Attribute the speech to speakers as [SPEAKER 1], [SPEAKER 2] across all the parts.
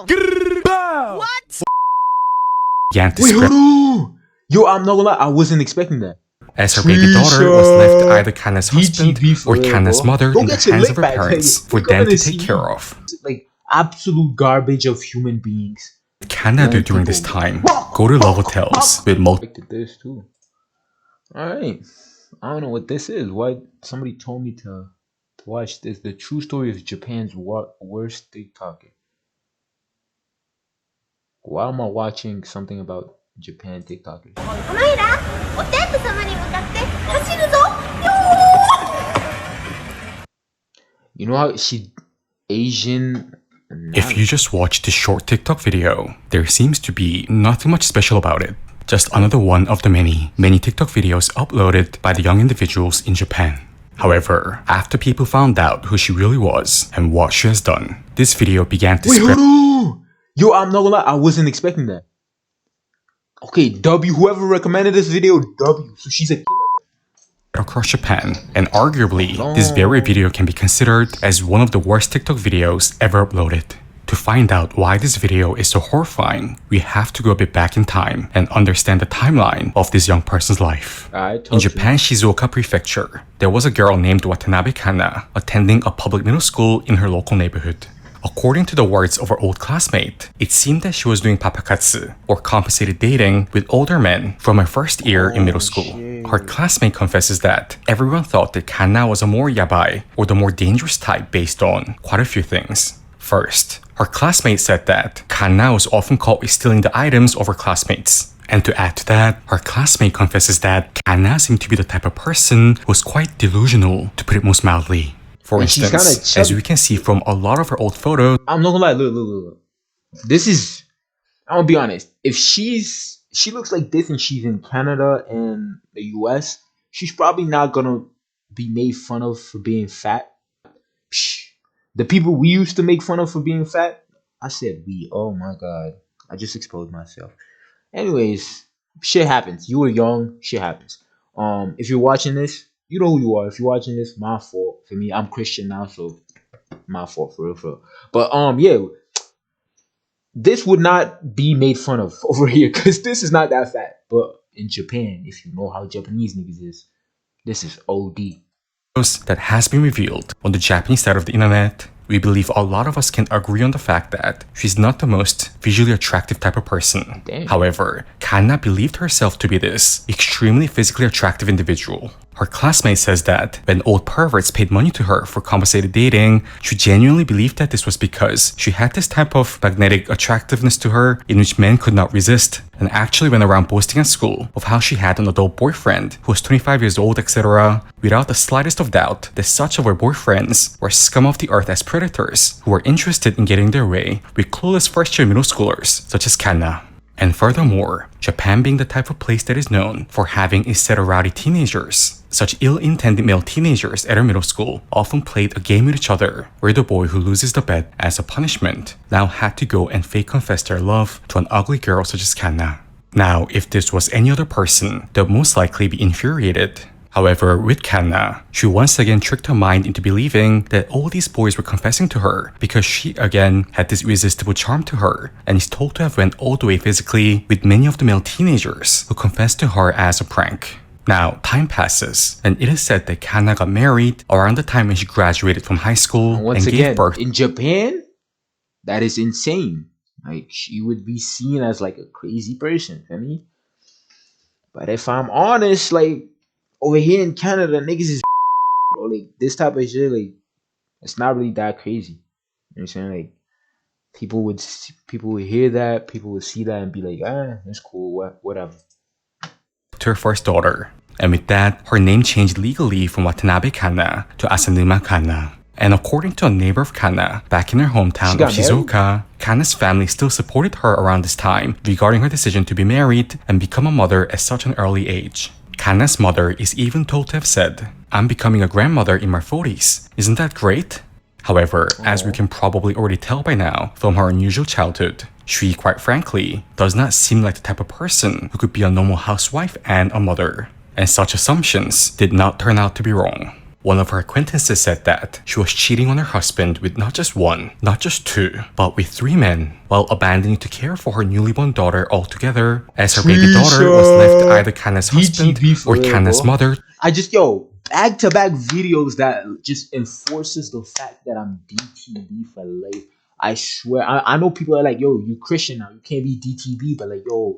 [SPEAKER 1] What?
[SPEAKER 2] Began to
[SPEAKER 3] Wait,
[SPEAKER 2] spread
[SPEAKER 3] hold on. Yo, I'm not gonna lie, I wasn't expecting that.
[SPEAKER 2] as her baby daughter was left to either Kanna's husband
[SPEAKER 3] DTV for
[SPEAKER 2] or
[SPEAKER 3] real,
[SPEAKER 2] Kanna's
[SPEAKER 3] bro.
[SPEAKER 2] mother
[SPEAKER 3] Don't
[SPEAKER 2] in the
[SPEAKER 3] get your
[SPEAKER 2] hands of
[SPEAKER 3] lick
[SPEAKER 2] her
[SPEAKER 3] back.
[SPEAKER 2] parents
[SPEAKER 3] Like,
[SPEAKER 2] for
[SPEAKER 3] you're
[SPEAKER 2] them
[SPEAKER 3] coming
[SPEAKER 2] to
[SPEAKER 3] to
[SPEAKER 2] take
[SPEAKER 3] see
[SPEAKER 2] care
[SPEAKER 3] me.
[SPEAKER 2] of.
[SPEAKER 3] Like absolute garbage of human beings.
[SPEAKER 2] Kanna do during this time? Go to love hotels with multiple
[SPEAKER 3] Expected this too. Alright. I don't know what this is. Why somebody told me to watch this. The true story of Japan's worst TikToker. Why am I watching something about Japan TikTokers?
[SPEAKER 1] このいらお天道様に向かって走るぞよ
[SPEAKER 3] You know how she Asian.
[SPEAKER 2] If you just watch this short TikTok video, there seems to be nothing much special about it. Just another one of the many TikTok videos uploaded by the young individuals in Japan. However, after people found out who she really was and what she has done, this video began to
[SPEAKER 3] Wait,
[SPEAKER 2] spread
[SPEAKER 3] hold on. Yo, I'm not gonna lie, I wasn't expecting that. Okay, W, whoever recommended this video, W. So she's a killer.
[SPEAKER 2] across Japan, and arguably, this very video can be considered as one of the worst TikTok videos ever uploaded. To find out why this video is so horrifying, we have to go a bit back in time and understand the timeline of this young person's life. In Japan's Shizuoka Prefecture, there was a girl named Watanabe Kanna attending a public middle school in her local neighborhood. According to the words of her old classmate, it seemed that she was doing papakatsu, or compensated dating, with older men from her first year in middle school. Her classmate confesses that everyone thought that Kanna was a more yabai, or the more dangerous type based on quite a few things. First, her classmate said that Kanna was often caught with stealing the items of her classmates. And to add to that, her classmate confesses that Kanna seemed to be the type of person who was quite delusional, to put it most mildly. For instance, as we can see from a lot of her old photos,
[SPEAKER 3] I'm not gonna lie, look. This is, I'm gonna be honest. If she looks like this and she's in Canada and the US, she's probably not gonna be made fun of for being fat. Psh, the people we used to make fun of for being fat, I said we. Oh my god, I just exposed myself. Anyways, shit happens. You were young, shit happens. If you're watching this, you know who you are. If you're watching this, my fault. For me, I'm Christian now, so my fault for real. But yeah, this would not be made fun of over here because this is not that fat. But in Japan, if you know how Japanese niggas is, this is OD.
[SPEAKER 2] that has been revealed on the Japanese side of the internet, we believe a lot of us can agree on the fact that she's not the most visually attractive type of person.
[SPEAKER 3] Damn.
[SPEAKER 2] However, Kanna believed herself to be this extremely physically attractive individual. Her classmate says that when old perverts paid money to her for compensated dating, she genuinely believed that this was because she had this type of magnetic attractiveness to her in which men could not resist, and actually went around boasting at school of how she had an adult boyfriend who was 25 years old, etc., without the slightest of doubt that such of her boyfriends were scum of the earth as predators who were interested in getting their way with clueless first-year middle schoolers such as Kanna. And furthermore, Japan being the type of place that is known for having a set of rowdy teenagers, such ill-intended male teenagers at her middle school often played a game with each other where the boy who loses the bet as a punishment now had to go and fake confess their love to an ugly girl such as Kanna. Now, if this was any other person, they would most likely be infuriated. However, with Kanna, she once again tricked her mind into believing that all these boys were confessing to her because she again had this irresistible charm to her and is told to have went all the way physically with many of the male teenagers who confessed to her as a prank. Now, time passes, and it is said that Kanna got married around the time when she graduated from high school and gave birth.
[SPEAKER 3] In Japan, that is insane. Like, she would be seen as like a crazy person, feel me? But if I'm honest, like, over here in Canada, niggas is bro, like this type of shit, like it's not really that crazy. You know what I'm saying? Like people would hear that, people would see that and be like, it's cool, whatever.
[SPEAKER 2] To her first daughter, and with that, her name changed legally from Watanabe Kanna to Asanuma Kanna. And according to a neighbor of Kanna, back in her hometown of Shizuoka, Kanna's family still supported her around this time regarding her decision to be married and become a mother at such an early age. Kanna's mother is even told to have said, "I'm becoming a grandmother in my 40s. Isn't that great?" However, as we can probably already tell by now from her unusual childhood, she, quite frankly, does not seem like the type of person who could be a normal housewife and a mother. And such assumptions did not turn out to be wrong. One of her acquaintances said that she was cheating on her husband with not just one, not just two, but with 3 men, while abandoning to care for her newly born daughter altogether, as her baby daughter was left to either Kanna's husband
[SPEAKER 3] DTB for
[SPEAKER 2] or
[SPEAKER 3] real,
[SPEAKER 2] Kanna's
[SPEAKER 3] bro.
[SPEAKER 2] mother.
[SPEAKER 3] Back-to-back videos that just enforces the fact that I'm DTB for life. I swear, I know people are like, yo, you Christian now, you can't be DTB, but like, yo,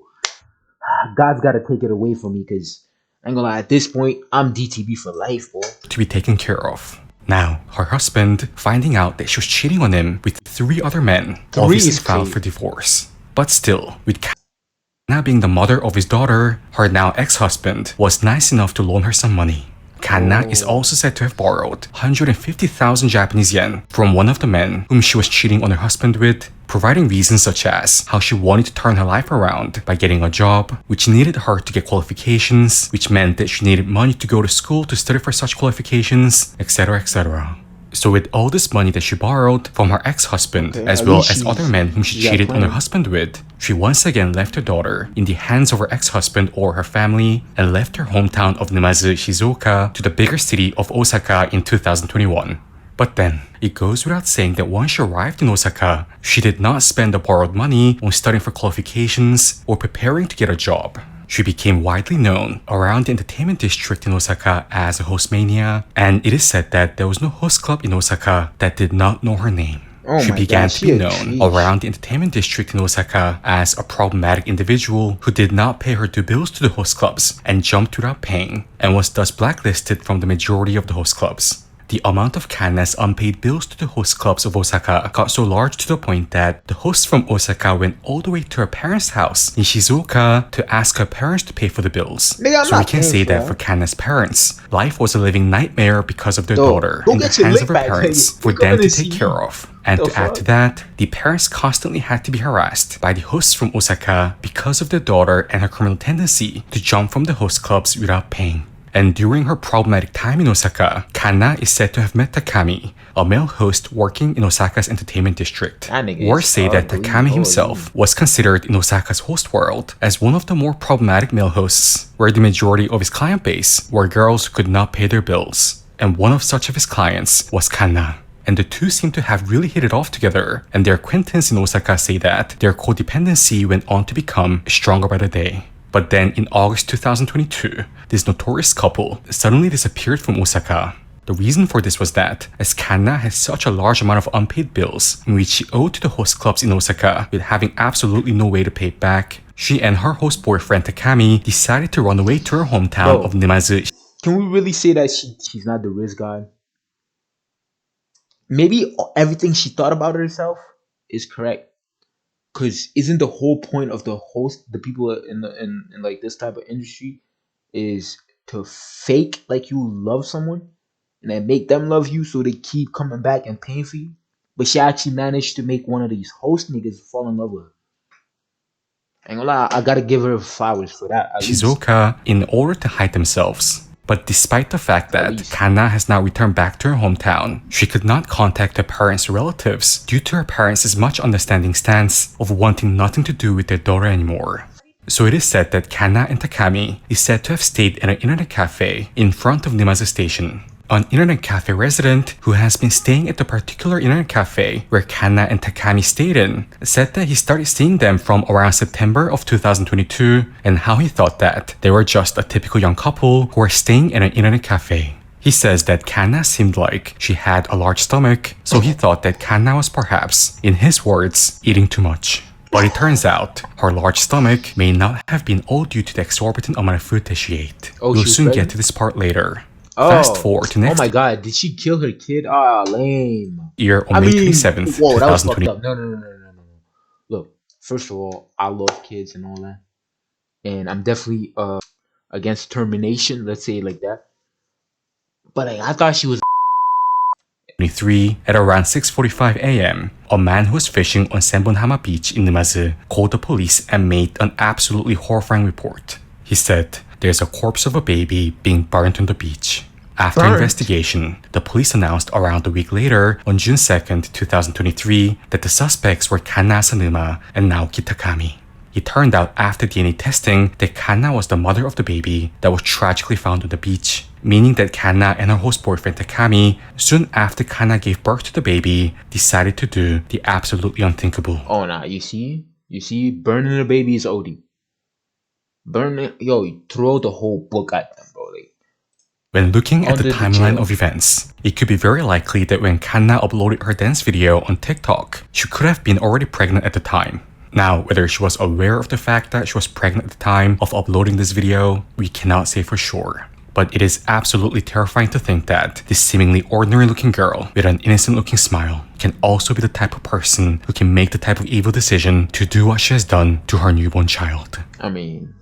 [SPEAKER 3] God's got to take it away from me, because I ain't gonna lie, at this point, I'm DTB for life, bro.
[SPEAKER 2] To be taken care of. Now, her husband, finding out that she was cheating on him with 3 other men, obviously filed for divorce. But still, with Kanna being the mother of his daughter, her now ex-husband was nice enough to loan her some money. Kanna is also said to have borrowed 150,000 Japanese yen from one of the men whom she was cheating on her husband with, providing reasons such as how she wanted to turn her life around by getting a job, which needed her to get qualifications, which meant that she needed money to go to school to study for such qualifications, etc., etc. So with all this money that she borrowed from her ex-husband, as well as other men whom she cheated on her husband with, she once again left her daughter in the hands of her ex-husband or her family and left her hometown of Numazu, Shizuoka to the bigger city of Osaka in 2021. But then, it goes without saying that once she arrived in Osaka, she did not spend the borrowed money on studying for qualifications or preparing to get a job. She became widely known around the entertainment district in Osaka as a host mania, and it is said that there was no host club in Osaka that did not know her name. She began to be known around the entertainment district in Osaka as a problematic individual who did not pay her due bills to the host clubs and jumped without paying, and was thus blacklisted from the majority of the host clubs. The amount of Kanna's unpaid bills to the host clubs of Osaka got so large to the point that the hosts from Osaka went all the way to her parents' house in Shizuoka to ask her parents to pay for the bills. So we can say that for Kanna's parents, life was a living nightmare because of their daughter in the hands of her parents for them to take care of. And to add to that, the parents constantly had to be harassed by the hosts from Osaka because of their daughter and her criminal tendency to jump from the host clubs without paying. And during her problematic time in Osaka, Kanna is said to have met Takami, a male host working in Osaka's entertainment district. Or say that Takami himself was considered in Osaka's host world as one of the more problematic male hosts, where the majority of his client base were girls who could not pay their bills. And one of such of his clients was Kanna. And the two seem to have really hit it off together, and their acquaintance in Osaka say that their codependency went on to become stronger by the day. But then in August 2022, this notorious couple suddenly disappeared from Osaka. The reason for this was that, as Kanna had such a large amount of unpaid bills in which she owed to the host clubs in Osaka with having absolutely no way to pay it back, she and her host boyfriend Takami decided to run away to her hometown of Numazu.
[SPEAKER 3] Can we really say that she's not the risk god? Maybe everything she thought about herself is correct. Because isn't the whole point of the host, the people in like this type of industry, is to fake like you love someone and then make them love you so they keep coming back and paying for you? But she actually managed to make one of these host niggas fall in love with her. I ain't gonna lie, I gotta give her flowers for that.
[SPEAKER 2] Shizuoka in order to hide themselves. But despite the fact that Kanna has now returned back to her hometown, she could not contact her parents' relatives due to her parents' much understanding stance of wanting nothing to do with their daughter anymore. So it is said that Kanna and Takami is said to have stayed in an internet cafe in front of Numazu Station. An internet cafe resident who has been staying at the particular internet cafe where Kanna and Takami stayed in said that he started seeing them from around September of 2022 and how he thought that they were just a typical young couple who were staying in an internet cafe. He says that Kanna seemed like she had a large stomach, so he thought that Kanna was perhaps, in his words, eating too much. But it turns out, her large stomach may not have been all due to the exorbitant amount of food that she ate. We'll soon get to this part later. Fast forward to next.
[SPEAKER 3] Oh my god, did she kill her kid? Ah, lame.
[SPEAKER 2] Year on May 27th, 2020.
[SPEAKER 3] No. Look, first of all, I love kids and all that. And I'm definitely against termination, let's say it like that. But I thought she was
[SPEAKER 2] 23 at around 6:45 a.m., a man who was fishing on Senbonhama Beach in Numazu called the police and made an absolutely horrifying report. He said, "There's a corpse of a baby being burnt on the beach." After investigation, the police announced around a week later, on June 2nd, 2023, that the suspects were Kanna Asanuma and Naoki Takami. It turned out after DNA testing that Kanna was the mother of the baby that was tragically found on the beach, meaning that Kanna and her host boyfriend Takami, soon after Kanna gave birth to the baby, decided to do the absolutely unthinkable.
[SPEAKER 3] Oh, nah, you see, burning the baby is OD. Burning, you throw the whole book at them, bro. Like,
[SPEAKER 2] when looking at the
[SPEAKER 3] under the
[SPEAKER 2] timeline
[SPEAKER 3] jail.
[SPEAKER 2] of events, it could be very likely that when Kanna uploaded her dance video on TikTok, she could have been already pregnant at the time. Now, whether she was aware of the fact that she was pregnant at the time of uploading this video, we cannot say for sure. But it is absolutely terrifying to think that this seemingly ordinary looking girl with an innocent looking smile can also be the type of person who can make the type of evil decision to do what she has done to her newborn child.
[SPEAKER 3] I mean,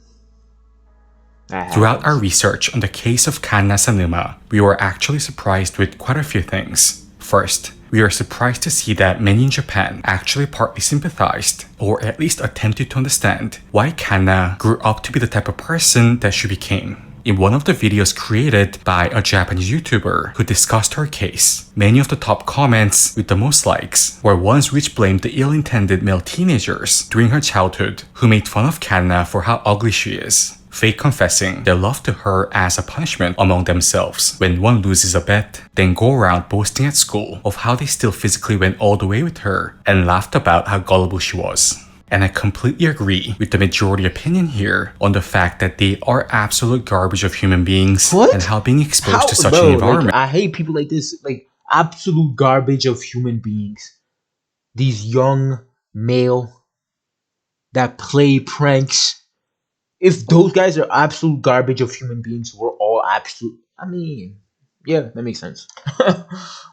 [SPEAKER 3] that
[SPEAKER 2] Throughout our
[SPEAKER 3] happens.
[SPEAKER 2] research on the case of Kanna Sanuma, we were actually surprised with quite a few things. First, we are surprised to see that many in Japan actually partly sympathized, or at least attempted to understand, why Kanna grew up to be the type of person that she became. In one of the videos created by a Japanese YouTuber who discussed her case, many of the top comments with the most likes were ones which blamed the ill-intended male teenagers during her childhood who made fun of Kanna for how ugly she is, fake confessing their love to her as a punishment among themselves when one loses a bet, then go around boasting at school of how they still physically went all the way with her and laughed about how gullible she was. And I completely agree with the majority opinion here on the fact that they are absolute garbage of human beings
[SPEAKER 3] What?
[SPEAKER 2] and how being exposed to such
[SPEAKER 3] bro,
[SPEAKER 2] an environment
[SPEAKER 3] I hate people like this, like absolute garbage of human beings. These young male that play pranks. If those guys are absolute garbage of human beings, we're all absolute. I mean, yeah, that makes sense.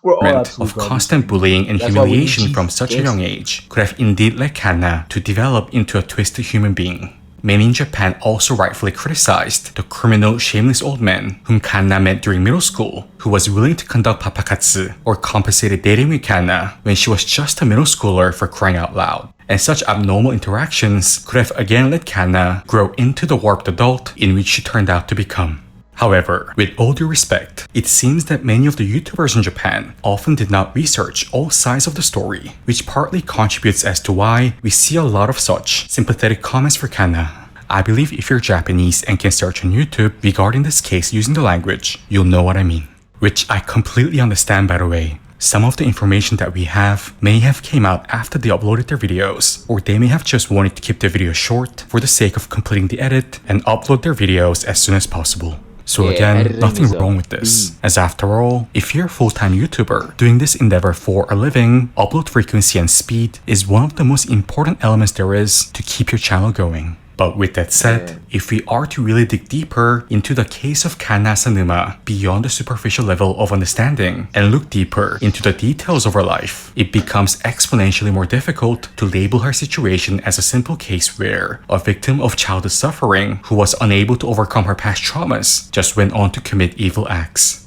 [SPEAKER 3] We're all absolute
[SPEAKER 2] of
[SPEAKER 3] garbage.
[SPEAKER 2] constant bullying and
[SPEAKER 3] That's why we need
[SPEAKER 2] humiliation from
[SPEAKER 3] Jesus.
[SPEAKER 2] such a
[SPEAKER 3] Yes.
[SPEAKER 2] young age could have indeed led Kanna to develop into a twisted human being. Many in Japan also rightfully criticized the criminal, shameless old man whom Kanna met during middle school, who was willing to conduct papakatsu or compensated dating with Kanna when she was just a middle schooler, for crying out loud. And such abnormal interactions could have again led Kanna grow into the warped adult in which she turned out to become. However, with all due respect, it seems that many of the YouTubers in Japan often did not research all sides of the story, which partly contributes as to why we see a lot of such sympathetic comments for Kanna. I believe if you're Japanese and can search on YouTube regarding this case using the language, you'll know what I mean. Which I completely understand, by the way. Some of the information that we have may have came out after they uploaded their videos, or they may have just wanted to keep their videos short for the sake of completing the edit and upload their videos as soon as possible. So
[SPEAKER 3] Yeah,
[SPEAKER 2] again,
[SPEAKER 3] editing
[SPEAKER 2] nothing
[SPEAKER 3] is a
[SPEAKER 2] wrong with this, as after all, if you're a full-time YouTuber doing this endeavor for a living, upload frequency and speed is one of the most important elements there is to keep your channel going. But with that said, if we are to really dig deeper into the case of Kanna Sanuma beyond the superficial level of understanding and look deeper into the details of her life, it becomes exponentially more difficult to label her situation as a simple case where a victim of childhood suffering who was unable to overcome her past traumas just went on to commit evil acts.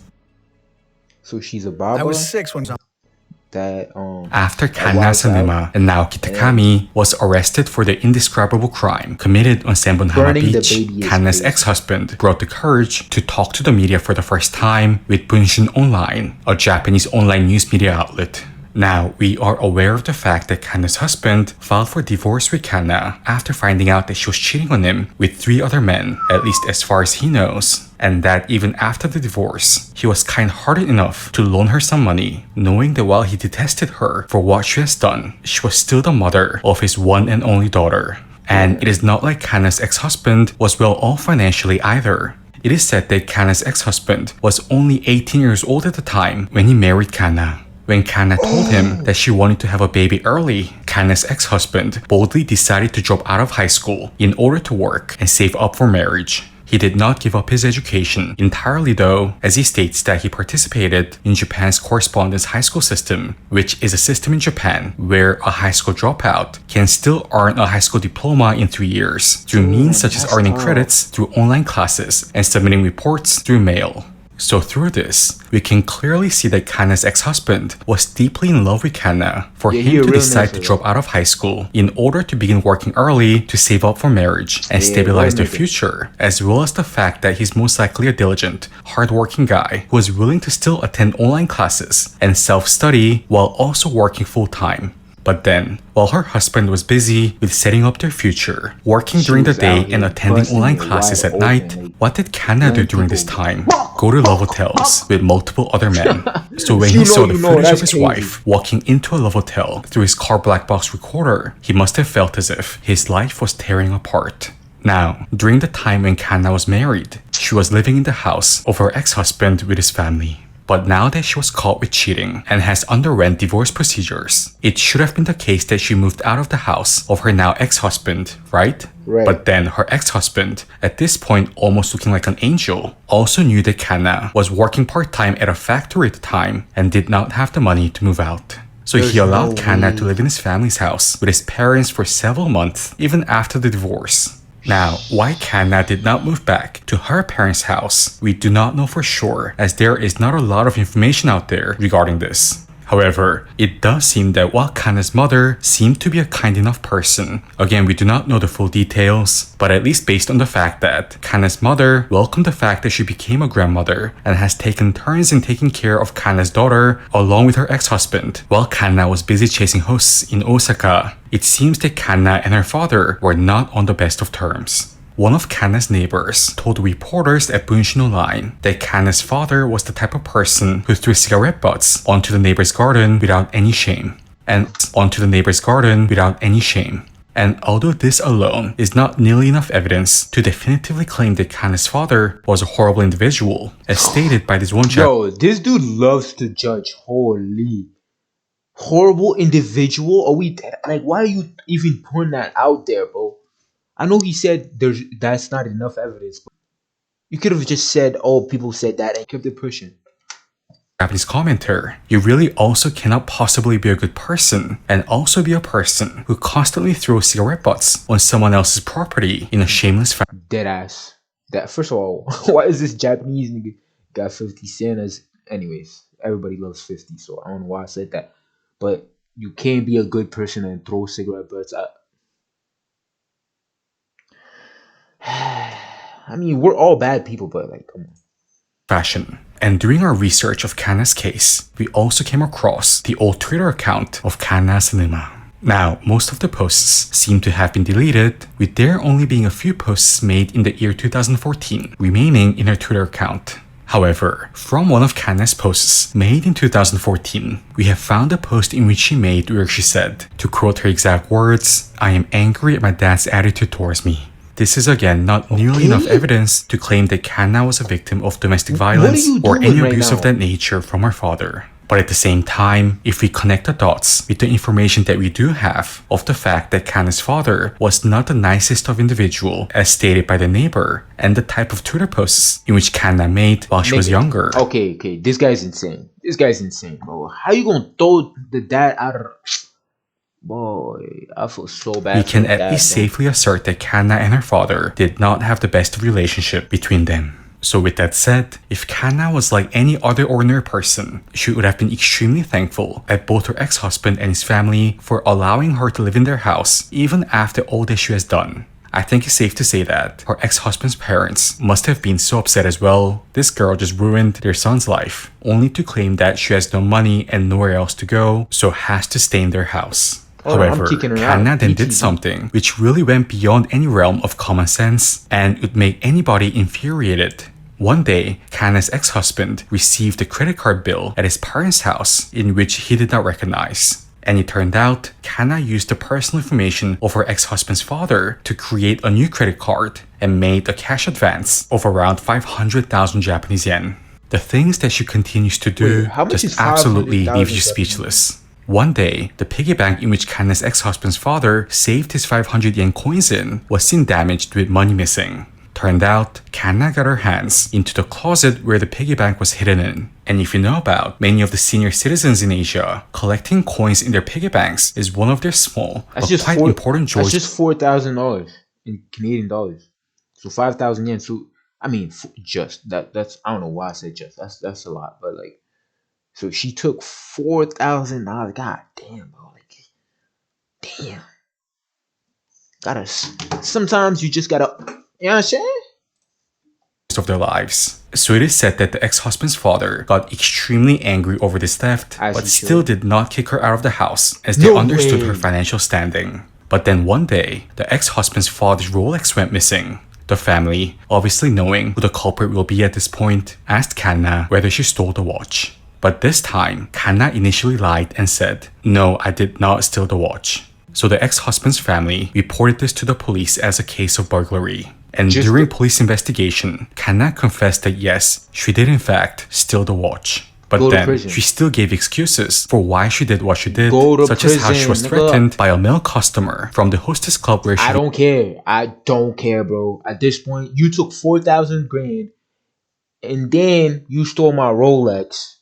[SPEAKER 3] So she's a Baba.
[SPEAKER 4] I was 6 when
[SPEAKER 3] that
[SPEAKER 2] After
[SPEAKER 3] that
[SPEAKER 2] Kanna
[SPEAKER 3] wilds out.
[SPEAKER 2] Sanuma and Naoki Takami was arrested for the indescribable crime committed on Senbonhama
[SPEAKER 3] Burning the
[SPEAKER 2] Beach,
[SPEAKER 3] baby is
[SPEAKER 2] Kanna's
[SPEAKER 3] crazy.
[SPEAKER 2] ex-husband brought the courage to talk to the media for the first time with Bunshin Online, a Japanese online news media outlet. Now, we are aware of the fact that Kanna's husband filed for divorce with Kanna after finding out that she was cheating on him with 3 other men, at least as far as he knows, and that even after the divorce, he was kind-hearted enough to loan her some money, knowing that while he detested her for what she has done, she was still the mother of his one and only daughter. And it is not like Kanna's ex-husband was well off financially either. It is said that Kanna's ex-husband was only 18 years old at the time when he married Kanna. When Kanna told him that she wanted to have a baby early, Kanna's ex-husband boldly decided to drop out of high school in order to work and save up for marriage. He did not give up his education entirely though, as he states that he participated in Japan's correspondence high school system, which is a system in Japan where a high school dropout can still earn a high school diploma in 3 years through means such as
[SPEAKER 3] that's
[SPEAKER 2] earning
[SPEAKER 3] tough.
[SPEAKER 2] credits through online classes and submitting reports through mail. So through this, we can clearly see that Kanna's ex-husband was deeply in love with Kanna for
[SPEAKER 3] Yeah, he
[SPEAKER 2] him
[SPEAKER 3] a
[SPEAKER 2] to
[SPEAKER 3] real
[SPEAKER 2] decide
[SPEAKER 3] nigga,
[SPEAKER 2] to drop out of high school in order to begin working early to save up for marriage and
[SPEAKER 3] Yeah,
[SPEAKER 2] stabilize
[SPEAKER 3] real
[SPEAKER 2] their
[SPEAKER 3] nigga.
[SPEAKER 2] future, as well as the fact that he's most likely a diligent, hardworking guy who is willing to still attend online classes and self-study while also working full-time. But then, while her husband was busy with setting up their future, working during the
[SPEAKER 3] was
[SPEAKER 2] day
[SPEAKER 3] out
[SPEAKER 2] and
[SPEAKER 3] here
[SPEAKER 2] attending
[SPEAKER 3] busting
[SPEAKER 2] online
[SPEAKER 3] it
[SPEAKER 2] classes
[SPEAKER 3] wide
[SPEAKER 2] at night,
[SPEAKER 3] open, like,
[SPEAKER 2] what did Kanna do
[SPEAKER 3] letting
[SPEAKER 2] during this
[SPEAKER 3] people
[SPEAKER 2] time? Go to love hotels with multiple other men. So when
[SPEAKER 3] If
[SPEAKER 2] he
[SPEAKER 3] you know,
[SPEAKER 2] saw the
[SPEAKER 3] you know,
[SPEAKER 2] footage of
[SPEAKER 3] that's
[SPEAKER 2] his
[SPEAKER 3] crazy.
[SPEAKER 2] wife walking into a love hotel through his car black box recorder, he must have felt as if his life was tearing apart. Now, during the time when Kanna was married, she was living in the house of her ex-husband with his family. But now that she was caught with cheating and has underwent divorce procedures, it should have been the case that she moved out of the house of her now ex-husband, right?
[SPEAKER 3] Right.
[SPEAKER 2] But then her ex-husband, at this point almost looking like an angel, also knew that Kanna was working part-time at a factory at the time and did not have the money to move out. So
[SPEAKER 3] There's
[SPEAKER 2] he allowed
[SPEAKER 3] no
[SPEAKER 2] Kanna
[SPEAKER 3] way.
[SPEAKER 2] to live in his family's house with his parents for several months, even after the divorce. Now, why Kanna did not move back to her parents' house, we do not know for sure, as there is not a lot of information out there regarding this. However, it does seem that while Kanna's mother seemed to be a kind enough person, again, we do not know the full details, but at least based on the fact that Kanna's mother welcomed the fact that she became a grandmother and has taken turns in taking care of Kanna's daughter along with her ex-husband, while Kanna was busy chasing hosts in Osaka, it seems that Kanna and her father were not on the best of terms. One of Kanna's neighbors told reporters at Bunshin Online that Kanna's father was the type of person who threw cigarette butts onto the neighbor's garden without any shame. And although this alone is not nearly enough evidence to definitively claim that Kanna's father was a horrible individual, as stated by this one
[SPEAKER 3] Yo, this dude loves to judge. Holy. Horrible individual? Are we like, why are you even putting that out there, bro? I know he said that's not enough evidence, but you could have just said, oh, people said that and kept it pushing.
[SPEAKER 2] Japanese commenter, you really also cannot possibly be a good person and also be a person who constantly throws cigarette butts on someone else's property in a shameless fashion.
[SPEAKER 3] Dead ass. That first of all, why is this Japanese nigga got 50 Cent as anyways? Everybody loves 50, so I don't know why I said that. But you can't be a good person and throw cigarette butts out. I mean, we're all bad people, but like, come on.
[SPEAKER 2] And during our research of Kanna's case, we also came across the old Twitter account of Kanna Cinema. Now, most of the posts seem to have been deleted, with there only being a few posts made in the year 2014 remaining in her Twitter account. However, from one of Kanna's posts made in 2014, we have found a post in which she made where she said, to quote her exact words, "I am angry at my dad's attitude towards me." This is again not nearly enough evidence to claim that Kanna was a victim of domestic violence or any abuse of that nature from her father. But at the same time, if we connect the dots with the information that we do have of the fact that Kanna's father was not the nicest of individual as stated by the neighbor, and the type of Twitter posts in which Kanna made while she was younger.
[SPEAKER 3] Okay, this guy's insane. This guy's insane, bro. How you gonna throw the dad out of... Boy, I feel so bad.
[SPEAKER 2] We can at least safely assert that Kanna and her father did not have the best of relationship between them. So with that said, if Kanna was like any other ordinary person, she would have been extremely thankful at both her ex-husband and his family for allowing her to live in their house even after all that she has done. I think it's safe to say that her ex-husband's parents must have been so upset as well. This girl just ruined their son's life, only to claim that she has no money and nowhere else to go, so has to stay in their house. However, Kanna then did something which really went beyond any realm of common sense and would make anybody infuriated. One day, Kanna's ex-husband received a credit card bill at his parents' house in which he did not recognize. And it turned out, Kanna used the personal information of her ex-husband's father to create a new credit card and made a cash advance of around 500,000 Japanese yen. The things that she continues to do just absolutely leave you speechless. One day, the piggy bank in which Kanna's ex-husband's father saved his 500 yen coins in was seen damaged with money missing. Turned out, Kanna got her hands into the closet where the piggy bank was hidden in. And if you know about many of the senior citizens in Asia, collecting coins in their piggy banks is one of their small but quite important chores.
[SPEAKER 3] That's just $4,000 in Canadian dollars. So 5,000 yen. So I mean, that's I don't know why I said just. That's a lot, but like. So she took $4,000. God damn, bro. Like, damn. Sometimes you just gotta, you know what I'm saying?
[SPEAKER 2] of their lives. So it is said that the ex-husband's father got extremely angry over this theft, but still did not kick her out of the house as they understood her financial standing. But then one day, the ex-husband's father's Rolex went missing. The family, obviously knowing who the culprit will be at this point, asked Kanna whether she stole the watch. But this time, Kanna initially lied and said, "No, I did not steal the watch." So the ex-husband's family reported this to the police as a case of burglary. And during police investigation, Kanna confessed that yes, she did in fact steal the watch. But then, she still gave excuses for why she did what she did, such as how she was threatened by a male customer from the hostess club where she—
[SPEAKER 3] I don't care. I don't care, bro. At this point, you took 4,000 grand and then you stole my Rolex.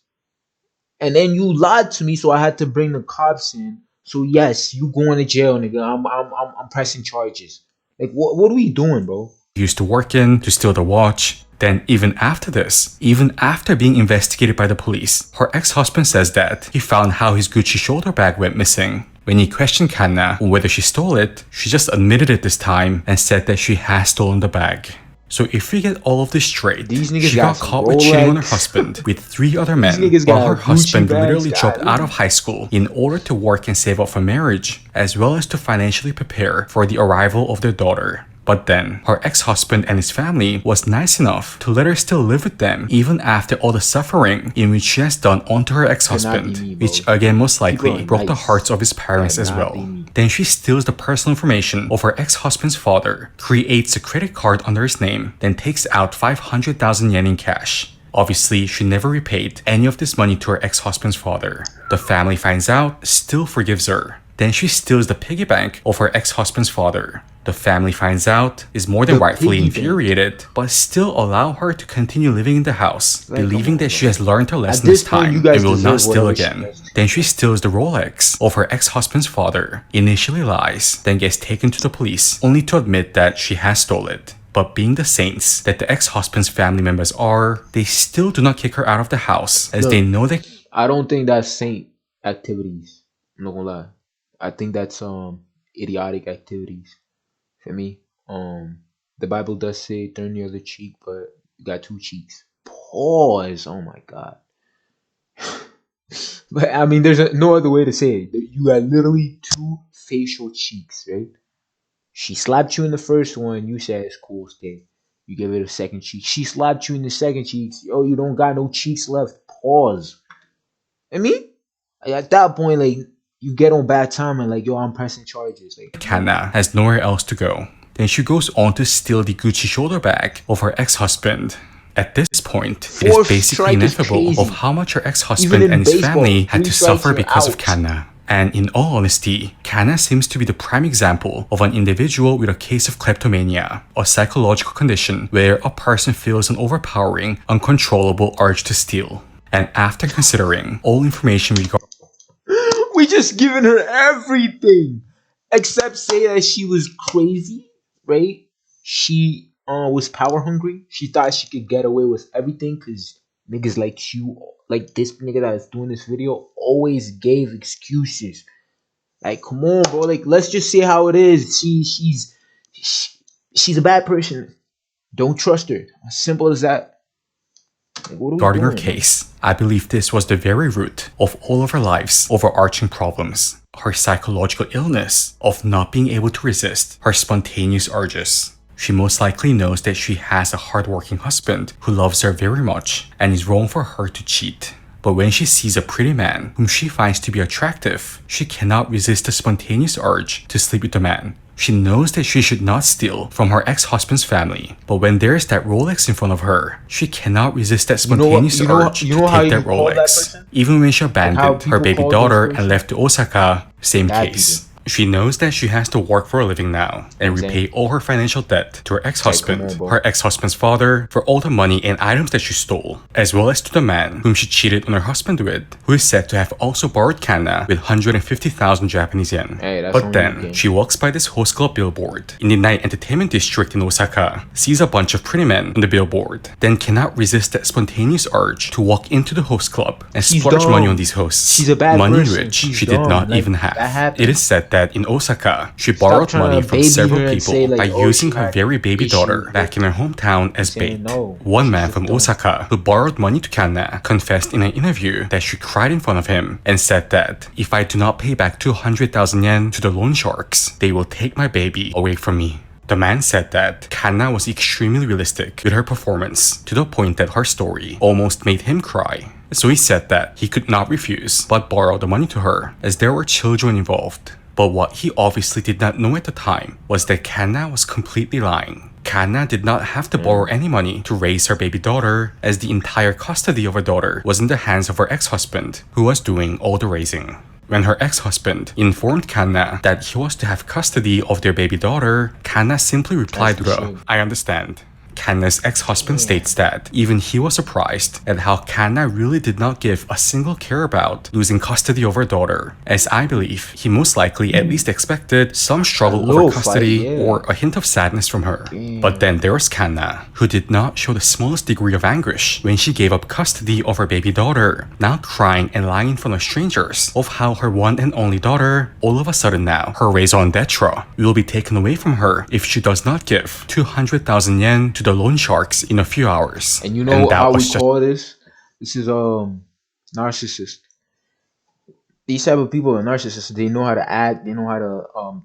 [SPEAKER 3] And then you lied to me, so I had to bring the cops in. So yes, you going to jail, nigga. I'm pressing charges. Like, what are we doing, bro?
[SPEAKER 2] Used to work in to steal the watch. Then even after this, even after being investigated by the police, her ex-husband says that he found how his Gucci shoulder bag went missing. When he questioned Kanna on whether she stole it, she just admitted it this time and said that she has stolen the bag. So if we get all of this straight, she got caught with cheating on her husband with 3 other men, while her husband literally dropped out of high school in order to work and save up for marriage, as well as to financially prepare for the arrival of their daughter. But then, her ex-husband and his family was nice enough to let her still live with them even after all the suffering in which she has done onto her ex-husband, which again most likely broke the hearts of his parents as well. Then she steals the personal information of her ex-husband's father, creates a credit card under his name, then takes out 500,000 yen in cash. Obviously, she never repaid any of this money to her ex-husband's father. The family finds out, still forgives her. Then she steals the piggy bank of her ex-husband's father. The family finds out, is more than rightfully infuriated, but still allow her to continue living in the house, believing that she has learned her lesson this time and will not steal again. Then she steals the Rolex of her ex-husband's father, initially lies, then gets taken to the police, only to admit that she has stolen it. But being the saints that the ex-husband's family members are, they still do not kick her out of the house, as they know that—
[SPEAKER 3] I don't think that's saint activities. I'm not gonna lie. I think that's idiotic activities. For me, the Bible does say turn the other cheek, but you got 2 cheeks. Pause. Oh my god. But I mean, there's no other way to say it. You got literally 2 facial cheeks, right? She slapped you in the first one. You said it's cool, stay. You give it a second cheek. She slapped you in the second cheek. Yo, you don't got no cheeks left. Pause. I mean, at that point, like, you get on bad timing, like, yo, I'm pressing charges. Like,
[SPEAKER 2] Kanna has nowhere else to go. Then she goes on to steal the Gucci shoulder bag of her ex-husband. At this point, it is basically inevitable of how much her ex-husband and his family had to suffer because of Kanna. And in all honesty, Kanna seems to be the prime example of an individual with a case of kleptomania, a psychological condition where a person feels an overpowering, uncontrollable urge to steal. And after considering all information regarding—
[SPEAKER 3] we just given her everything except say that she was crazy, right? She was power hungry. She thought she could get away with everything because niggas like you, like this nigga that is doing this video, always gave excuses. Like, come on, bro. Like, let's just say how it is. She's a bad person. Don't trust her. As simple as that. Like,
[SPEAKER 2] regarding her case, I believe this was the very root of all of her life's overarching problems. Her psychological illness of not being able to resist her spontaneous urges. She most likely knows that she has a hardworking husband who loves her very much and is wrong for her to cheat. But when she sees a pretty man whom she finds to be attractive, she cannot resist the spontaneous urge to sleep with the man. She knows that she should not steal from her ex-husband's family, but when there is that Rolex in front of her, she cannot resist that spontaneous urge to take that Rolex. Even when she abandoned her baby daughter and left to Osaka, same case. She knows that she has to work for a living now and repay all her financial debt to her ex-husband, her ex-husband's father, for all the money and items that she stole, as well as to the man whom she cheated on her husband with, who is said to have also borrowed Kanna with 150,000 Japanese yen. But then, she walks by this host club billboard in the night entertainment district in Osaka, sees a bunch of pretty men on the billboard, then cannot resist that spontaneous urge to walk into the host club and splurge money on these hosts.
[SPEAKER 3] She's a bad
[SPEAKER 2] money
[SPEAKER 3] person.
[SPEAKER 2] which she did not even have. It is said that that in Osaka, she borrowed
[SPEAKER 3] trying to
[SPEAKER 2] money from
[SPEAKER 3] baby
[SPEAKER 2] several
[SPEAKER 3] her and
[SPEAKER 2] people
[SPEAKER 3] say, like,
[SPEAKER 2] by
[SPEAKER 3] oh,
[SPEAKER 2] using
[SPEAKER 3] she
[SPEAKER 2] her
[SPEAKER 3] had
[SPEAKER 2] very baby
[SPEAKER 3] issues
[SPEAKER 2] daughter
[SPEAKER 3] with
[SPEAKER 2] back in her hometown as
[SPEAKER 3] saying
[SPEAKER 2] bait.
[SPEAKER 3] no.
[SPEAKER 2] One
[SPEAKER 3] She's
[SPEAKER 2] man
[SPEAKER 3] just
[SPEAKER 2] from
[SPEAKER 3] dumb.
[SPEAKER 2] Osaka who borrowed money to Kanna confessed in an interview that she cried in front of him and said that if I do not pay back 200,000 yen to the loan sharks, they will take my baby away from me. The man said that Kanna was extremely realistic with her performance to the point that her story almost made him cry. So he said that he could not refuse but borrow the money to her as there were children involved. But what he obviously did not know at the time was that Kanna was completely lying. Kanna did not have to borrow any money to raise her baby daughter, as the entire custody of her daughter was in the hands of her ex-husband, who was doing all the raising. When her ex-husband informed Kanna that he was to have custody of their baby daughter, Kanna simply replied with a, "I understand." Kanna's ex-husband states that even he was surprised at how Kanna really did not give a single care about losing custody of her daughter, as I believe he most likely at least expected some struggle over custody or a hint of sadness from her. But then there was Kanna, who did not show the smallest degree of anguish when she gave up custody of her baby daughter, now crying and lying in front of strangers of how her one and only daughter, all of a sudden now, her raison d'etre, will be taken away from her if she does not give 200,000 yen to the loan sharks in a few hours.
[SPEAKER 3] And you know how we call this? This is narcissist. These type of people are narcissists. They know how to act. They know how to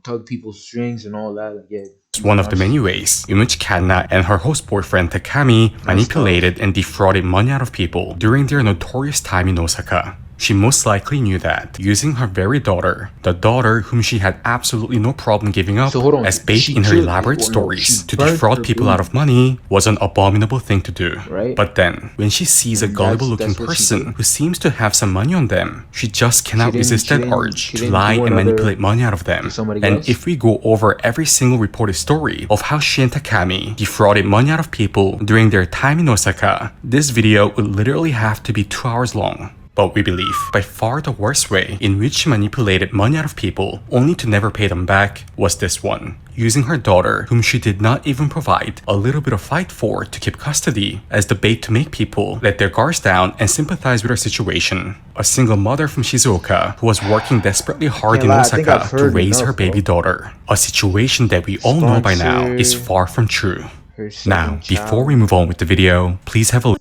[SPEAKER 3] tug people's strings and all that. Like, yeah,
[SPEAKER 2] it's one of the many ways in which Kanna and her host boyfriend Takami manipulated and defrauded money out of people during their notorious time in Osaka. She most likely knew that using her very daughter, the daughter whom she had absolutely no problem giving up as bait in her elaborate stories to defraud people out of money, was an abominable thing to do. But then, when she sees a gullible looking person who seems to have some money on them, she just cannot resist that urge to lie and manipulate money out of them. And if we go over every single reported story of how she and Takami defrauded money out of people during their time in Osaka, this video would literally have to be 2 hours long. But we believe by far the worst way in which she manipulated money out of people only to never pay them back was this one, using her daughter, whom she did not even provide a little bit of fight for to keep custody, as the bait to make people let their guards down and sympathize with her situation. A single mother from Shizuoka who was working desperately hard in Osaka to raise her baby daughter. A situation that we all know by now is far from true. Now, before we move on with the video, please have a look.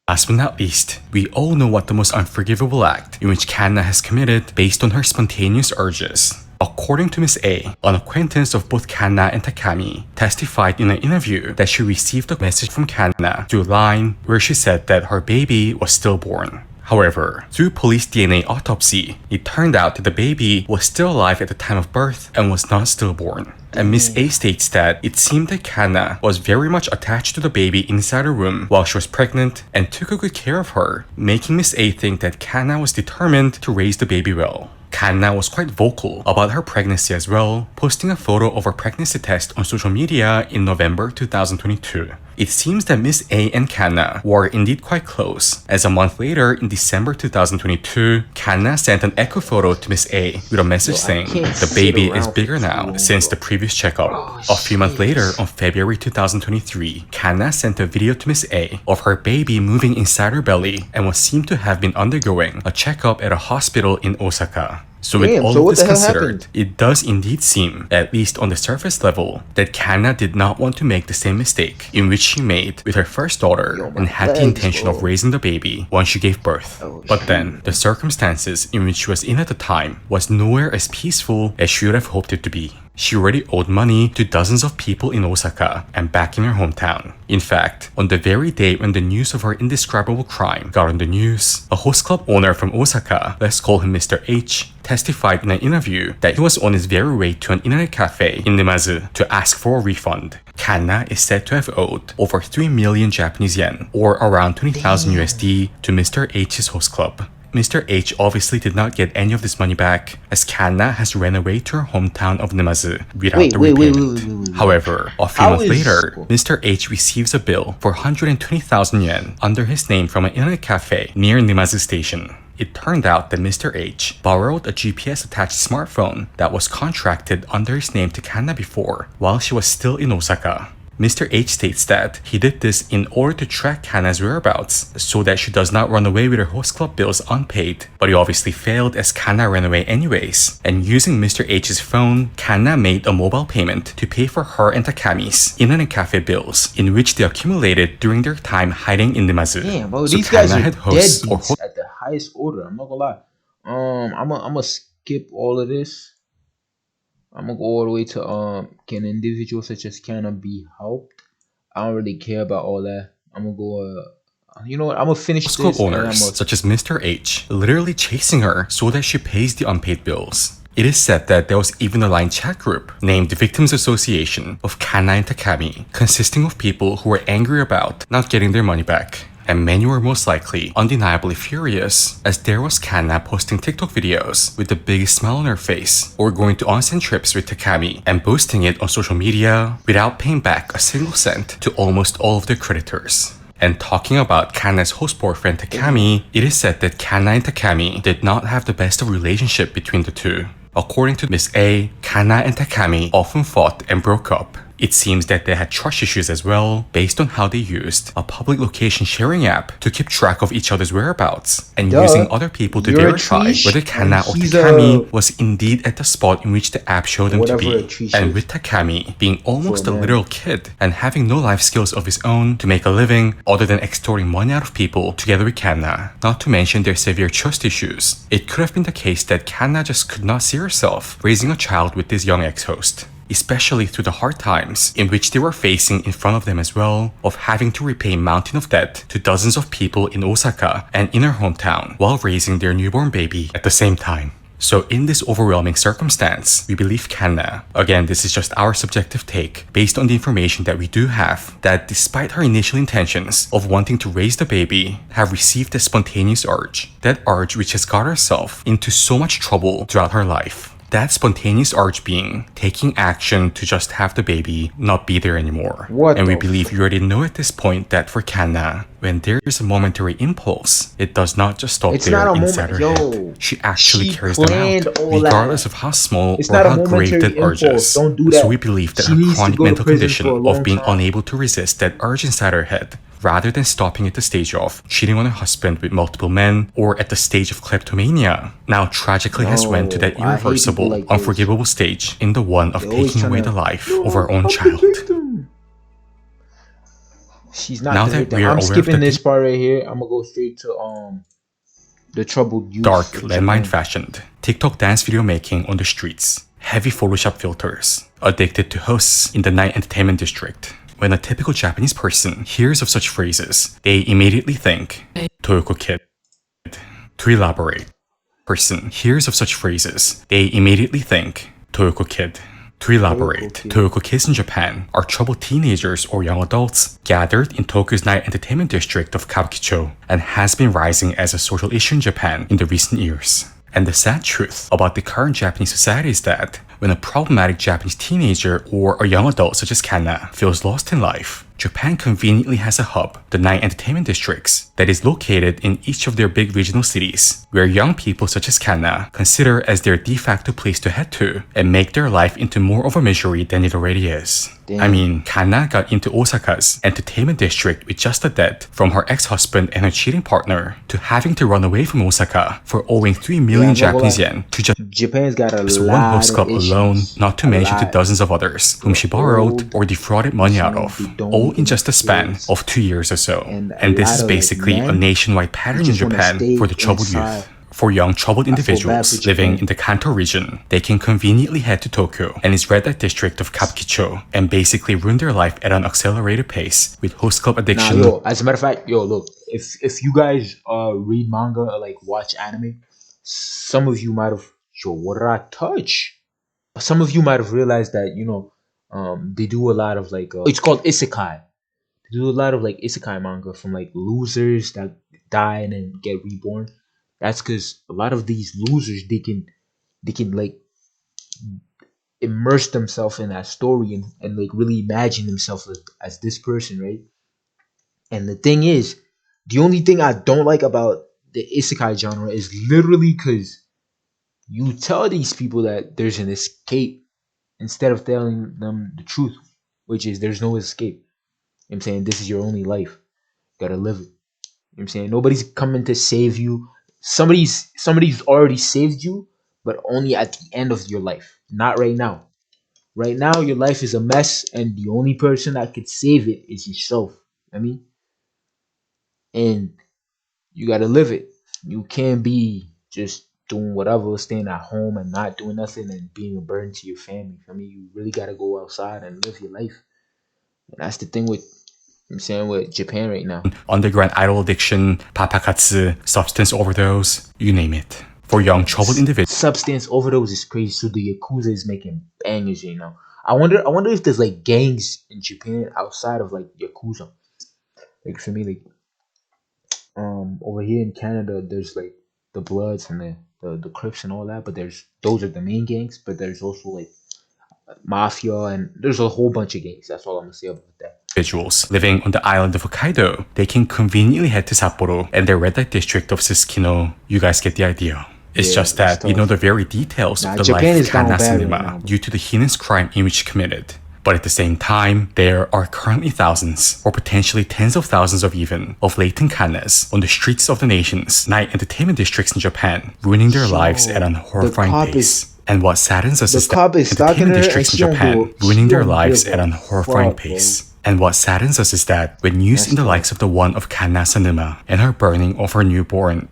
[SPEAKER 2] Last but not least, we all know what the most unforgivable act in which Kanna has committed based on her spontaneous urges. According to Miss A, an acquaintance of both Kanna and Takami, testified in an interview that she received a message from Kanna through Line where she said that her baby was stillborn. However, through police DNA autopsy, it turned out that the baby was still alive at the time of birth and was not stillborn. And Miss A states that it seemed that Kanna was very much attached to the baby inside her womb while she was pregnant and took good care of her, making Miss A think that Kanna was determined to raise the baby well. Kanna was quite vocal about her pregnancy as well, posting a photo of her pregnancy test on social media in November 2022. It seems that Miss A and Kanna were indeed quite close, as a month later in December 2022, Kanna sent an echo photo to Miss A with a message saying, "The baby is bigger now since the previous checkup." A few months later, on February 2023, Kanna sent a video to Miss A of her baby moving inside her belly and was seen to have been undergoing a checkup at a hospital in Osaka. So with all of this considered, it does indeed seem, at least on the surface level, that Kanna did not want to make the same mistake in which she made with her first daughter and had the intention of raising the baby once she gave birth. But then, the circumstances in which she was in at the time was nowhere as peaceful as she would have hoped it to be. She already owed money to dozens of people in Osaka and back in her hometown. In fact, on the very day when the news of her indescribable crime got on the news, a host club owner from Osaka, let's call him Mr. H, testified in an interview that he was on his very way to an internet cafe in Nemazu to ask for a refund. Kanna is said to have owed over 3 million Japanese yen, or around 20,000 USD, to Mr. H's host club. Mr. H obviously did not get any of this money back, as Kanna has ran away to her hometown of Nemazu without the repayment. However, a few months later, Mr. H receives a bill for 120,000 yen under his name from an internet cafe near Nemazu station. It turned out that Mr. H borrowed a GPS-attached smartphone that was contracted under his name to Kanna before, while she was still in Osaka. Mr. H states that he did this in order to track Kanna's whereabouts so that she does not run away with her host club bills unpaid, but he obviously failed as Kanna ran away anyways. And using Mr. H's phone, Kanna made a mobile payment to pay for her and Takami's internet cafe bills, in which they accumulated during their time hiding in Nimazu.
[SPEAKER 3] Damn, bro,
[SPEAKER 2] So
[SPEAKER 3] these guys
[SPEAKER 2] Kanna
[SPEAKER 3] are
[SPEAKER 2] had hosts or
[SPEAKER 3] deadbeats at the highest order. I'm not gonna lie. I'm gonna skip all of this. I'm gonna go all the way to can individuals such as Kanna be helped? I don't really care about all that. I'm gonna go. You know what? I'm gonna finish
[SPEAKER 2] host club
[SPEAKER 3] this. And
[SPEAKER 2] owners,
[SPEAKER 3] I'm gonna,
[SPEAKER 2] such as Mr. H, literally chasing her so that she pays the unpaid bills. It is said that there was even a line chat group named the Victims Association of Kanna and Takami, consisting of people who were angry about not getting their money back. And many were most likely undeniably furious, as there was Kanna posting TikTok videos with the biggest smile on her face, or going to onsen trips with Takami and posting it on social media without paying back a single cent to almost all of their creditors. And talking about Kanna's host boyfriend Takami, it is said that Kanna and Takami did not have the best of relationship between the two. According to Miss A, Kanna and Takami often fought and broke up. It seems that they had trust issues as well, based on how they used a public location sharing app to keep track of each other's whereabouts, and using other people to verify whether Kanna or Takami was indeed at the spot in which the app showed them to be. And with Takami being almost a literal kid and having no life skills of his own to make a living other than extorting money out of people together with Kanna, not to mention their severe trust issues, it could have been the case that Kanna just could not see herself raising a child with this young ex-host, especially through the hard times in which they were facing in front of them as well, of having to repay a mountain of debt to dozens of people in Osaka and in her hometown while raising their newborn baby at the same time. So in this overwhelming circumstance, we believe Kanna, again this is just our subjective take based on the information that we do have, that despite her initial intentions of wanting to raise the baby, have received a spontaneous urge, that urge which has got herself into so much trouble throughout her life. That spontaneous urge being taking action to just have the baby not be there anymore. And we believe you already know at this point that for Kanna, when there is a momentary impulse, it does not just stop there inside her head. She actually carries them out, regardless of how small or how grave that urge is. So we believe that her chronic mental condition of being unable to resist that urge inside her head, rather than stopping at the stage of cheating on her husband with multiple men or at the stage of kleptomania, now tragically has went to that irreversible, unforgivable stage in the one of taking away the life of our own child.
[SPEAKER 3] She's not
[SPEAKER 2] now
[SPEAKER 3] the
[SPEAKER 2] that
[SPEAKER 3] victim.
[SPEAKER 2] we are
[SPEAKER 3] I'm
[SPEAKER 2] aware
[SPEAKER 3] skipping
[SPEAKER 2] of the
[SPEAKER 3] this part right here. I'm gonna go straight to the troubled youth.
[SPEAKER 2] dark landmine fashioned TikTok dance video making on the streets, heavy Photoshop filters, addicted to hosts in the night entertainment district. When a typical Japanese person hears of such phrases, they immediately think Toyoko Kid. To elaborate, person hears of such phrases, they immediately think Toyoko Kid. To elaborate, Toyoko kids in Japan are troubled teenagers or young adults gathered in Tokyo's night entertainment district of Kabukicho, and has been rising as a social issue in Japan in the recent years. And the sad truth about the current Japanese society is that when a problematic Japanese teenager or a young adult such as Kanna feels lost in life, Japan conveniently has a hub, the night entertainment districts, that is located in each of their big regional cities, where young people such as Kanna consider as their de facto place to head to and make their life into more of a misery than it already is. Damn. I mean, Kanna got into Osaka's entertainment district with just a debt from her ex-husband and her cheating partner, to having to run away from Osaka for owing 3 million Japanese yen to just
[SPEAKER 3] Japan's got a
[SPEAKER 2] one host club alone, not to mention to dozens of others whom she borrowed or defrauded money out of, all in just a span of 2 years or so. And this is basically a nationwide pattern in Japan for the troubled youth. For young troubled individuals living in the Kanto region, they can conveniently head to Tokyo and its red light district of Kabukicho and basically ruin their life at an accelerated pace with host club addiction.
[SPEAKER 3] As a matter of fact, look, if you guys read manga or like watch anime, some of you might have, what did I touch? Some of you might have realized that, they do a lot of like, it's called isekai. They do a lot of like isekai manga from like losers that die and then get reborn. That's because a lot of these losers, they can like immerse themselves in that story and like really imagine themselves as this person, right? And the thing is, the only thing I don't like about the isekai genre is literally because you tell these people that there's an escape instead of telling them the truth. which is there's no escape. You know what I'm saying? This is your only life. You gotta live it. You know what I'm saying? Nobody's coming to save you. Somebody's already saved you, but only at the end of your life. Not right now. Right now your life is a mess, and the only person that could save it is yourself. I mean, and you gotta live it. You can't be just doing whatever, staying at home and not doing nothing and being a burden to your family. I mean, you really gotta go outside and live your life. And that's the thing with I'm saying with Japan right now.
[SPEAKER 2] Underground idol addiction, papakatsu, substance overdose, you name it. For young troubled individuals,
[SPEAKER 3] Substance overdose is crazy. So the Yakuza is making bangers, you know. I wonder if there's like gangs in Japan outside of like Yakuza. Like for me, like over here in Canada there's like the Bloods and the Crips and all that, but there's those are the main gangs, but there's also like mafia and there's a whole bunch of gangs. That's all I'm gonna say about that.
[SPEAKER 2] living on the island of Hokkaido, they can conveniently head to Sapporo and the red light district of Susukino. You guys get the idea. It's
[SPEAKER 3] Yeah,
[SPEAKER 2] just that
[SPEAKER 3] it's
[SPEAKER 2] we
[SPEAKER 3] tough.
[SPEAKER 2] know the very details
[SPEAKER 3] Nah,
[SPEAKER 2] of the
[SPEAKER 3] Japan
[SPEAKER 2] life
[SPEAKER 3] is
[SPEAKER 2] of
[SPEAKER 3] down
[SPEAKER 2] Kana
[SPEAKER 3] bad right
[SPEAKER 2] Sanema
[SPEAKER 3] now.
[SPEAKER 2] due to the heinous crime in which he committed. But at the same time, there are currently thousands, or potentially tens of thousands of latent kanas on the streets of the nation's night entertainment districts in Japan, ruining their lives at an horrifying
[SPEAKER 3] cop
[SPEAKER 2] pace.
[SPEAKER 3] is-
[SPEAKER 2] And what saddens us
[SPEAKER 3] the
[SPEAKER 2] is that
[SPEAKER 3] cop is stalking
[SPEAKER 2] entertainment
[SPEAKER 3] her
[SPEAKER 2] districts in
[SPEAKER 3] and she
[SPEAKER 2] Japan,
[SPEAKER 3] don't give-
[SPEAKER 2] ruining
[SPEAKER 3] she
[SPEAKER 2] their
[SPEAKER 3] don't
[SPEAKER 2] lives
[SPEAKER 3] give
[SPEAKER 2] at
[SPEAKER 3] a
[SPEAKER 2] an horrifying
[SPEAKER 3] fuck,
[SPEAKER 2] pace. And what saddens us is that when news in the
[SPEAKER 3] tough.
[SPEAKER 2] likes of the one of Kana Sanuma and her burning of her newborn,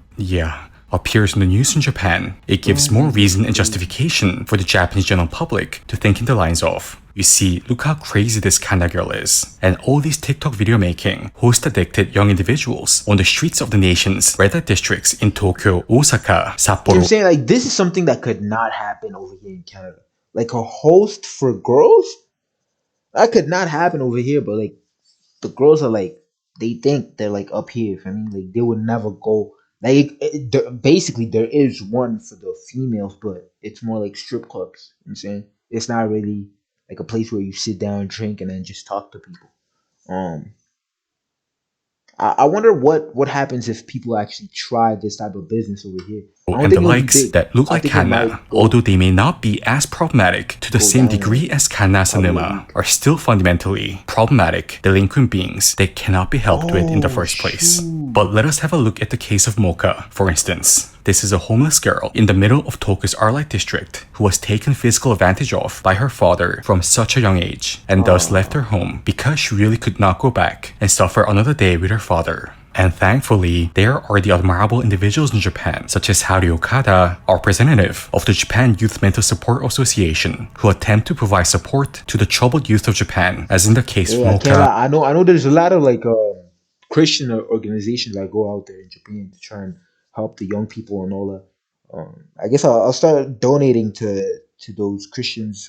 [SPEAKER 2] appears in the news in Japan, it gives more reason and justification for the Japanese general public to think in the lines of, you see, look how crazy this Kana girl is. And all these TikTok video making, host-addicted young individuals on the streets of the nation's red light districts in Tokyo, Osaka,
[SPEAKER 3] You know what
[SPEAKER 2] Sapporo,
[SPEAKER 3] I'm saying? Like this is something that could not happen over here in Canada. Like a host for girls? That could not happen over here, but like the girls are like they think they're like up here. I mean, like they would never go. Like basically, there is one for the females, but it's more like strip clubs. You know what I'm saying it's not really like a place where you sit down, drink, and then just talk to people. Um, I wonder what happens if people actually try this type of business over here. I don't
[SPEAKER 2] and
[SPEAKER 3] think
[SPEAKER 2] the
[SPEAKER 3] it'll be
[SPEAKER 2] likes
[SPEAKER 3] big.
[SPEAKER 2] that look
[SPEAKER 3] I
[SPEAKER 2] like
[SPEAKER 3] think it might
[SPEAKER 2] Kana,
[SPEAKER 3] go-
[SPEAKER 2] although they may not be as problematic to the
[SPEAKER 3] go
[SPEAKER 2] same
[SPEAKER 3] down
[SPEAKER 2] degree
[SPEAKER 3] in
[SPEAKER 2] as Kana
[SPEAKER 3] probably a
[SPEAKER 2] Sanema,
[SPEAKER 3] week.
[SPEAKER 2] are still fundamentally problematic, delinquent beings that cannot be helped with in the first place.
[SPEAKER 3] shoot.
[SPEAKER 2] But let us have a look at the case of Mocha, for instance. This is a homeless girl in the middle of Tokyo's Arlight district who was taken physical advantage of by her father from such a young age and thus left her home because she really could not go back and suffer another day with her father. And thankfully, there are the admirable individuals in Japan, such as Haru Okada, our representative of the Japan Youth Mental Support Association, who attempt to provide support to the troubled youth of Japan, as in the case of
[SPEAKER 3] Yeah, I can't
[SPEAKER 2] Mocha.
[SPEAKER 3] lie. I know there's a lot of like Christian organizations that go out there in Japan to try and help the young people and all that. I guess I'll start donating to those Christians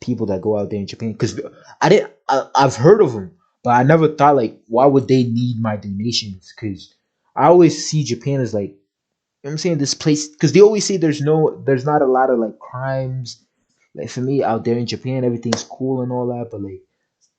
[SPEAKER 3] people that go out there in Japan because I've heard of them, but I never thought like why would they need my donations? Because I always see Japan as like you know what I'm saying this place because they always say there's not a lot of like crimes. Like for me out there in Japan, everything's cool and all that, but like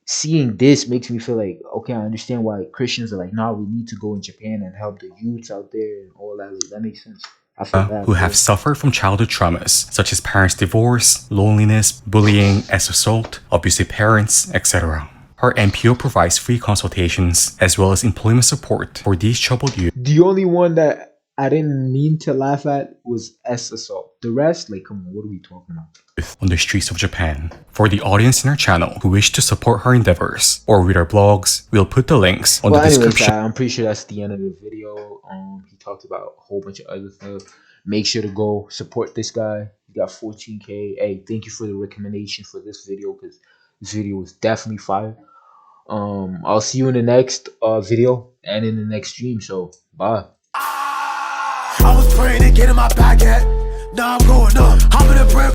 [SPEAKER 3] seeing this makes me feel like okay, I understand why Christians are like, nah, we need to go in Japan and help the youths out there and all that. Like, that makes sense. I feel bad.
[SPEAKER 2] Who have suffered from childhood traumas, such as parents' divorce, loneliness, bullying, as assault, abusive parents, etc. Our NPO provides free consultations as well as employment support for these troubled youth.
[SPEAKER 3] The only one that I didn't mean to laugh at was S assault. The rest, like, come on, what are we talking about?
[SPEAKER 2] On the streets of Japan. For the audience in our channel who wish to support her endeavors or read our blogs, we'll put the links on the description.
[SPEAKER 3] I'm pretty sure that's the end of the video. He talked about a whole bunch of other stuff. Make sure to go support this guy. He got 14K. Hey, thank you for the recommendation for this video because this video was definitely fire. I'll see you in the next video and in the next stream. So bye.
[SPEAKER 4] I was praying to get in my baguette. Now I'm going up. I'm in a prayer.